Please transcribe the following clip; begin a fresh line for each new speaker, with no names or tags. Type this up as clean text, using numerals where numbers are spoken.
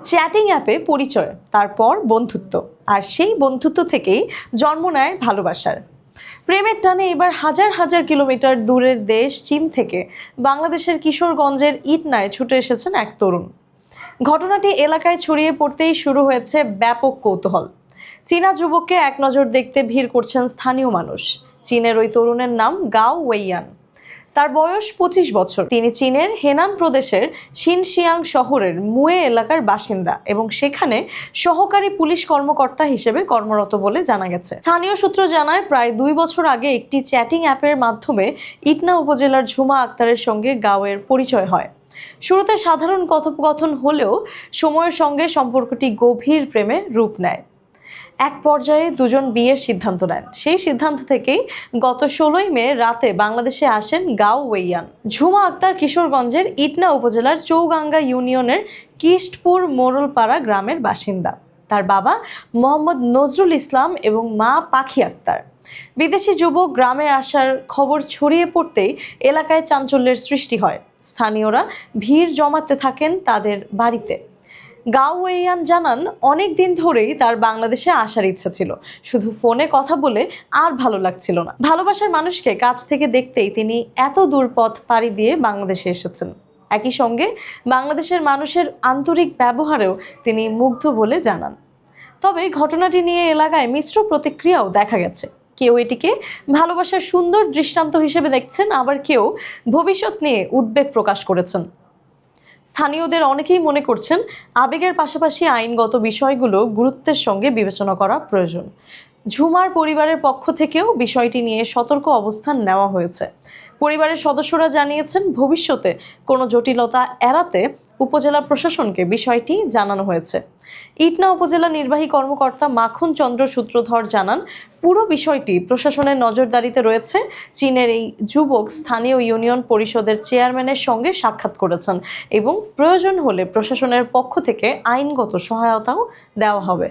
Chatting অ্যাপে পরিচয়, তারপর বন্ধুত্ব, আর সেই বন্ধুত্ব থেকেই জন্ম নেয় ভালোবাসার। প্রেমের টানে এবার হাজার হাজার কিলোমিটার দূরের দেশ চীন থেকে বাংলাদেশের কিশোরগঞ্জের ইটনায় ছুটে এসেছেন এক তরুণ। ঘটনাটি এলাকায় ছড়িয়ে পড়তেই শুরু হয়েছে ব্যাপক কৌতূহল। চীনা যুবককে এক নজর দেখতে ভিড় করছেন স্থানীয় মানুষ। চীনের ওই তরুণের নাম গাও ওয়েইয়ান। তার বয়স 25 বছর। তিনি চীনের হেনান প্রদেশের শিনশিয়াং শহরের মুয়ে এলাকার বাসিন্দা এবং সেখানে সহকারী পুলিশ কর্মকর্তা হিসেবে কর্মরত বলে জানা গেছে। স্থানীয় সূত্র জানায়, প্রায় 2 বছর আগে একটি চ্যাটিং অ্যাপের মাধ্যমে ইটনা উপজেলার ঝুমা আক্তারের সঙ্গে গাওয়ের পরিচয় হয়। শুরুতে সাধারণ কথোপকথন হলেও সময়ের সঙ্গে সম্পর্কটি গভীর প্রেমে রূপ নেয়। এক পর্যায়ে দুজন বিয়ের সিদ্ধান্ত নেন। সেই সিদ্ধান্ত থেকেই গত 16 মে রাতে বাংলাদেশে আসেন গাও ওয়েইয়ান। ঝুমা আক্তার কিশোরগঞ্জের ইটনা উপজেলার চৌগাঙ্গা ইউনিয়নের কিস্টপুর মোড়লপাড়া গ্রামের বাসিন্দা। তার বাবা মোহাম্মদ নজরুল ইসলাম এবং মা পাখি আক্তার। বিদেশি যুবক গ্রামে আসার খবর ছড়িয়ে পড়তেই এলাকায় চাঞ্চল্যের সৃষ্টি হয়। স্থানীয়রা ভিড় জমাতে থাকেন তাদের বাড়িতে। গাও ওয়েইয়ান জানান, অনেক দিন ধরেই তার বাংলাদেশে আসার ইচ্ছা ছিল, শুধু ফোনে কথা বলে আর ভালো লাগছিল না। ভালোবাসার মানুষকে কাছ থেকে দেখতেই তিনি এত দূর পথ পাড়ি দিয়ে বাংলাদেশে এসেছেন। একই সঙ্গে বাংলাদেশের মানুষের আন্তরিক ব্যবহারেও তিনি মুগ্ধ বলে জানান। তবে ঘটনাটি নিয়ে এলাকায় মিশ্র প্রতিক্রিয়াও দেখা গেছে। কেউ এটিকে ভালোবাসার সুন্দর দৃষ্টান্ত হিসেবে দেখছেন, আবার কেউ ভবিষ্যৎ নিয়ে উদ্বেগ প্রকাশ করেছেন। স্থানীয়দের অনেকেই মনে করছেন, আবেগের পাশাপাশি আইনগত বিষয়গুলো গুরুত্বের সঙ্গে বিবেচনা করা প্রয়োজন। ঝুমার পরিবারের পক্ষ থেকেও বিষয়টি নিয়ে সতর্ক অবস্থান নেওয়া হয়েছে। পরিবারের সদস্যরা জানিয়েছেন, ভবিষ্যতে কোনো জটিলতা এড়াতে উপজেলা প্রশাসনকে বিষয়টি জানানো হয়েছে। ইটনা উপজেলা নির্বাহী কর্মকর্তা মাখন চন্দ্র সূত্রধর জানান, পুরো বিষয়টি প্রশাসনের নজরদারিতে রয়েছে। চীনের এই যুবক স্থানীয় ইউনিয়ন পরিষদের চেয়ারম্যানের সঙ্গে সাক্ষাৎ করেছেন এবং প্রয়োজন হলে প্রশাসনের পক্ষ থেকে আইনগত সহায়তাও দেওয়া হবে।